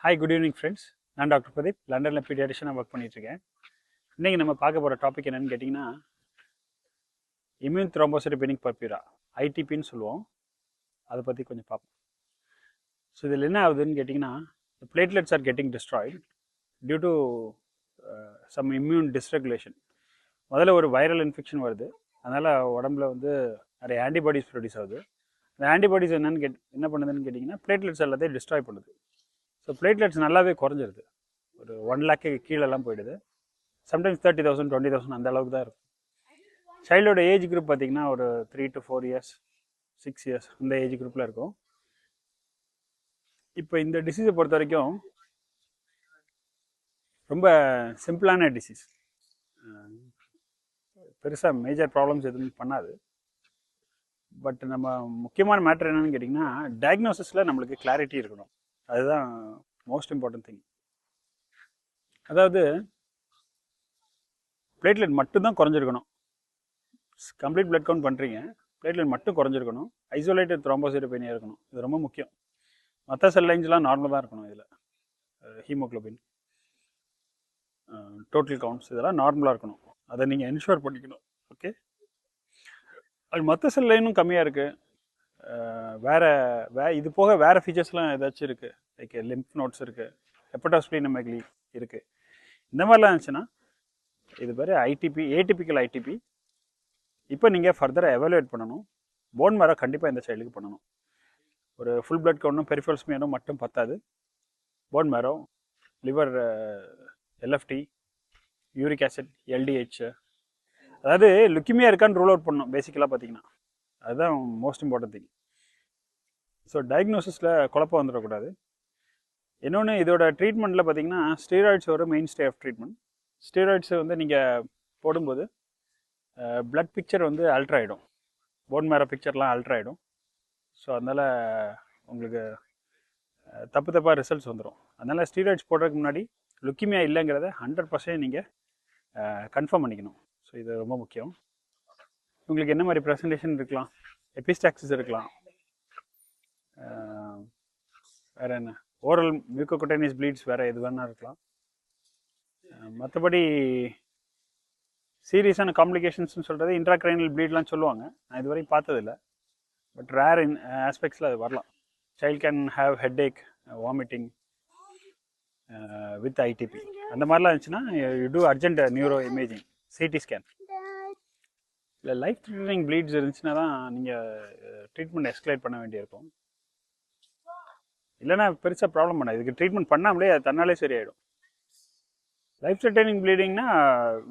Hi, good evening friends. நான் doctor Pradeep, லண்டனில் பீடியாட்ரிஷனாக work பண்ணிகிட்ருக்கேன். இன்றைக்கி நம்ம பார்க்க போகிற டாபிக் என்னென்னு கேட்டிங்கன்னா, இம்யூன் த்ரோம்போசைட்டோபெனிக் பர்பியூரா, ஐடிபின்னு சொல்லுவோம். அதை பற்றி கொஞ்சம் பார்ப்போம். ஸோ இதில் என்ன ஆகுதுன்னு கேட்டிங்கன்னா, platelets are getting destroyed due to some immune dysregulation. முதல்ல ஒரு வைரல் இன்ஃபெக்ஷன் வருது, அதனால் உடம்புல வந்து நிறைய ஆன்டிபாடிஸ் ப்ரொடியூஸ் ஆகுது. இந்த ஆன்டிபாடிஸ் என்ன பண்ணுதுன்னு கேட்டிங்கன்னா, பிளேட்லெட்ஸ் எல்லாத்தையும் டிஸ்ட்ராய் பண்ணுது. ஸோ பிளேட்லெட்ஸ் நல்லாவே குறைஞ்சிருது, ஒரு 1 lakh கீழெல்லாம் போயிடுது. சம்டைம்ஸ் 30,000 20,000 அந்த அளவுக்கு தான் இருக்கும். சைல்டோட ஏஜ் குரூப் பார்த்திங்கன்னா ஒரு 3 to 4 years 6 years அந்த ஏஜ் குரூப்பில் இருக்கும். இப்போ இந்த டிசீஸை பொறுத்த வரைக்கும் ரொம்ப சிம்பிளான டிசீஸ், பெருசாக மேஜர் ப்ராப்ளம்ஸ் எதுவும் பண்ணாது. பட் நம்ம முக்கியமான மேட்ரு என்னென்னு கேட்டிங்கன்னா, டயக்னோசிஸில் நம்மளுக்கு கிளாரிட்டி இருக்கணும். அதுதான் மோஸ்ட் இம்பார்ட்டன்ட் திங். அதாவது பிளேட்லெட் மட்டும்தான் குறைஞ்சிருக்கணும். கம்ப்ளீட் பிளட் கவுண்ட் பண்ணுறீங்க, பிளேட்லெட் மட்டும் குறைஞ்சிருக்கணும். ஐசோலேட்டட் த்ரோம்போசைட்டோபெனியா இருக்கணும், இது ரொம்ப முக்கியம். மற்ற செல் லைன்ஸ்லாம் நார்மலாக தான் இருக்கணும். இதில் ஹீமோக்ளோபின், டோட்டல் கவுண்ட்ஸ் இதெல்லாம் நார்மலாக இருக்கணும். அதை நீங்கள் என்ஷூர் பண்ணிக்கணும். ஓகே, அது மற்ற செல் லைனும் கம்மியாக இருக்குது. இது போக வேறு ஃபீச்சர்ஸ்லாம் ஏதாச்சும் இருக்குது, லைக் லிம்ப் நோட்ஸ் இருக்குது, ஹெப்படோஸ்ப்ளீனோமெகலி இருக்குது. இந்த மாதிரிலாம் இருந்துச்சுன்னா இது பேர் ஐடிபி, ஏடிபிக்கல் ஐடிபி. இப்போ நீங்கள் ஃபர்தராக எவாலுவேட் பண்ணணும். போன் மேரோ கண்டிப்பாக இந்த சைல்டுக்கு பண்ணணும். ஒரு ஃபுல் பிளட் கவுண்டும் பெரிஃபரல் ஸ்மியரும் மட்டும் பத்தாது. Phone மேரோ, liver, LFT, uric acid, LDH, அதாவது லுக்கிமியா இருக்கான்னு ரூல் அவுட் பண்ணணும் பேசிக்கலாக பார்த்தீங்கன்னா. அதுதான் மோஸ்ட் இம்பார்ட்டன்ட் திங். ஸோ டயக்னோசிஸில் குழப்பம் வந்துடக்கூடாது. இன்னொன்று, இதோட ட்ரீட்மெண்ட்டில் பார்த்தீங்கன்னா ஸ்டீராய்ட்ஸ் ஒரு மெயின் ஸ்டே ஆஃப் ட்ரீட்மெண்ட். ஸ்டீராய்ட்ஸை வந்து நீங்கள் போடும்போது பிளட் பிக்சர் வந்து அல்ட்ரு ஆகிடும், போன் மேரோ பிக்சர்லாம் அல்ட்ரு ஆகிடும். ஸோ அதனால் உங்களுக்கு தப்பாக ரிசல்ட்ஸ் வந்துடும். அதனால் ஸ்டீராய்ட்ஸ் போடுறதுக்கு முன்னாடி லுக்கிமியா இல்லைங்கிறத 100% நீங்கள் கன்ஃபார்ம் பண்ணிக்கணும். ஸோ இது ரொம்ப முக்கியம். உங்களுக்கு என்ன மாதிரி ப்ரெசன்டேஷன் இருக்கலாம், எபிஸ்டாக்சிஸ் இருக்கலாம், வேறு என்ன, ஓரல் மியூக்கோகுட்டேனியஸ் ப்ளீட்ஸ் வேறு எது வேணா இருக்கலாம். மற்றபடி சீரியஸான காம்ப்ளிகேஷன்ஸ்னு சொல்கிறது இன்ட்ராக்ரைனல் ப்ளீட்லாம் சொல்லுவாங்க. நான் இதுவரைக்கும் பார்த்ததில்லை, பட் ரேர் இன் ஆஸ்பெக்ட்ஸில் அது வரலாம். Child can have headache, vomiting with ITP, அந்த மாதிரிலாம் இருந்துச்சுன்னா you do urgent neuro imaging, CT scan. இல்லை லைஃப் த்ரெட்டனிங் ப்ளீட்ஸ் இருந்துச்சுன்னா தான் நீங்கள் ட்ரீட்மெண்ட் எஸ்கலேட் பண்ண வேண்டியிருக்கும். இல்லைனா பெருசாக ப்ராப்ளம் பண்ணாது. இதுக்கு ட்ரீட்மெண்ட் பண்ணாமலே அது தன்னாலே சரியாயிடும். லைஃப் த்ரெட்டனிங் ப்ளீடிங்னா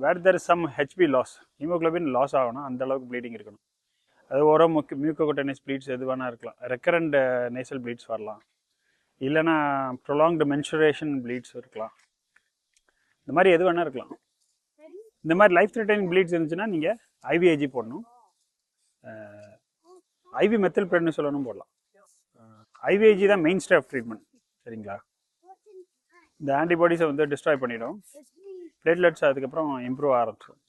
where there is some HB loss, haemoglobin loss ஆகணும், அந்த அளவுக்கு ப்ளீடிங் இருக்கணும். அது ஒரு மியூக்கோகுட்டேனியஸ் ப்ளீட்ஸ் எது வேணா இருக்கலாம், ரெக்கரண்ட் நேசல் ப்ளீட்ஸ் வரலாம், இல்லைனா ப்ரொலாங்டு மென்சுரேஷன் ப்ளீட்ஸ் இருக்கலாம், இந்த மாதிரி எது வேணா இருக்கலாம். இந்த மாதிரி லைஃப் த்ரெட்டனிங் ப்ளீட்ஸ் இருந்துச்சுன்னா நீங்கள் ஐவிஏஜி போடணும், ஐவி மெத்தில் பிரெட்னிசோலோனும் போடலாம். ஐவிஏஜி தான் மெயின் ஸ்டே ஆஃப் ட்ரீட்மெண்ட், சரிங்களா? இந்த ஆன்டிபாடிஸை வந்து டிஸ்ட்ராய் பண்ணிடும், பிளேட்லெட்ஸ் அதுக்கப்புறம் இம்ப்ரூவ் ஆரம்பிச்சிடும்.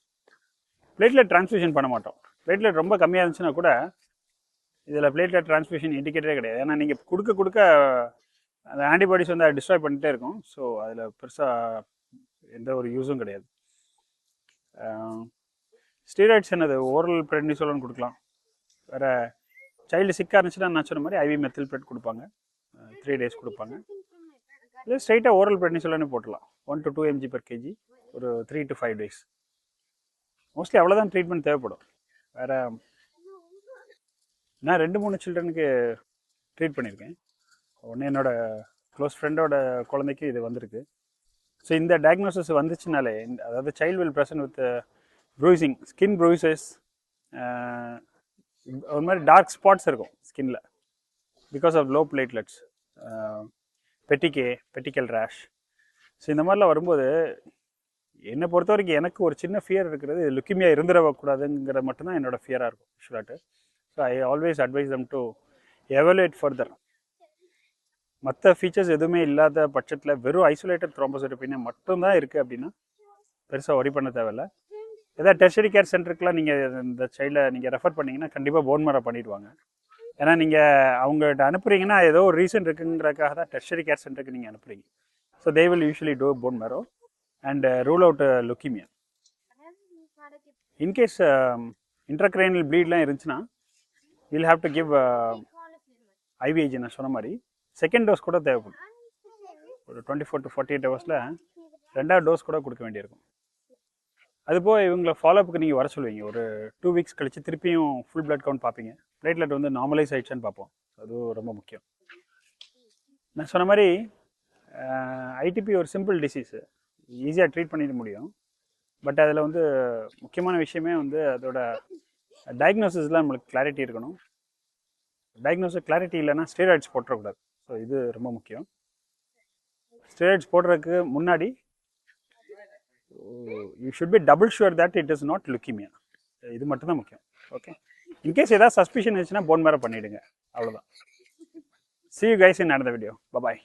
பிளேட்லெட் டிரான்ஸ்ஃபியூஷன் பண்ண மாட்டோம். பிளேட்லெட் ரொம்ப கம்மியாக இருந்துச்சுன்னா கூட இதில் பிளேட்லெட் டிரான்ஸ்ஃபியூஷன் இண்டிகேட்டரே கிடையாது. ஏன்னா நீங்கள் கொடுக்க அந்த ஆன்டிபாடிஸ் வந்து அதை டிஸ்ட்ராய் பண்ணிகிட்டே இருக்கும். ஸோ அதில் பெருசாக எந்த ஒரு யூஸும் கிடையாது. ஸ்டீராய்ட்ஸ் என்னது, ஓரல் பிரெட்னிசோலோன் கொடுக்கலாம். வேறு சைல்டு சிக்காக இருந்துச்சுன்னா நான் சொன்ன மாதிரி ஐவி மெத்தில் பிரெட் கொடுப்பாங்க, 3 days கொடுப்பாங்க. இல்லை ஸ்ட்ரைட்டாக ஓரல் பிரெட்னிசோலோனே போட்டலாம், 1 to 2 mg/kg, ஒரு 3 to 5 days. மோஸ்ட்லி அவ்வளோதான் ட்ரீட்மெண்ட் தேவைப்படும். வேறு நான் 2-3 சில்ட்ரனுக்கு ட்ரீட் பண்ணியிருக்கேன். ஒன்று என்னோடய க்ளோஸ் ஃப்ரெண்டோட குழந்தைக்கு இது வந்திருக்கு. ஸோ இந்த டயக்னோசிஸ் வந்துச்சுனாலே, அதாவது child will present with bruising, skin bruises, ஒரு மாதிரி டார்க் ஸ்பாட்ஸ் இருக்கும் ஸ்கின்ல because of low platelets, petechial rash. So இந்த மாதிரிலாம் வரும்போது என்னை பொறுத்த வரைக்கும் எனக்கு ஒரு சின்ன ஃபியர் இருக்கிறது, லுக்கிமியா இருந்துடக்கூடாதுங்கிற மட்டும்தான் என்னோடய ஃபியராக இருக்கும் ஷுலாட்டு. So I always advise them to evaluate further. மற்ற ஃபீச்சர்ஸ் எதுவுமே இல்லாத பட்சத்தில் வெறும் ஐசோலேட்டட் த்ரோம்போசைட்டோபெனியா மட்டும்தான் இருக்குது அப்படின்னா பெருசாக ஒரி பண்ண தேவையில்லை. ஏதாவது டெர்ஷரி கேர் சென்டருக்குலாம் நீங்கள் இந்த சைல்டை நீங்கள் ரெஃபர் பண்ணிங்கன்னா கண்டிப்பாக போன் மேரோ பண்ணிடுவாங்க. ஏன்னா நீங்கள் அவங்கள்ட்ட அனுப்புறீங்கன்னா ஏதோ ஒரு ரீசன் இருக்குங்கிறதுக்காக தான் டெர்ஷரி கேர் சென்டருக்கு நீங்கள் அனுப்புறீங்க. So they will usually do bone marrow and rule out leukaemia. In case intracranial ப்ளீட்லாம் இருந்துச்சுன்னா will have to give IVIG நான் சொன்ன மாதிரி செகண்ட் டோஸ் கூட தேவைப்படும். ஒரு 24 to 48 ஹவர்ஸில் 2வது டோஸ் கூட கொடுக்க வேண்டியிருக்கும். அதுபோல் இவங்களை ஃபாலோஅப்புக்கு நீங்கள் வர சொல்லுவீங்க. ஒரு 2 வீக்ஸ் கழித்து திருப்பியும் ஃபுல் பிளட் கவுண்ட் பார்ப்பீங்க. பிளேட்லெட் வந்து நார்மலைஸ் ஆகிடுச்சான்னு பார்ப்போம். அதுவும் ரொம்ப முக்கியம். நான் சொன்ன மாதிரி ஐடிபி ஒரு சிம்பிள் டிசீஸு, ஈஸியாக ட்ரீட் பண்ணிட முடியும். பட் அதில் வந்து முக்கியமான விஷயமே வந்து அதோட டயக்னோசிஸ்லாம் நம்மளுக்கு கிளாரிட்டி இருக்கணும். டயக்னோசிஸ் கிளாரிட்டி இல்லைன்னா ஸ்டீராய்ட்ஸ் போட்டுறக்கூடாது. ஸோ இது ரொம்ப முக்கியம். ஸ்டீராய்ட்ஸ் போடுறதுக்கு முன்னாடி you should be double sure that it is not leukaemia. இது மட்டும் தான் முக்கியம். ஓகே, இன்கேஸ் ஏதாவது சஸ்பிஷன் இருந்துச்சுன்னா போன் மேரோ பண்ணிவிடுங்க. அவ்வளோதான். See you guys in another video. Bye bye.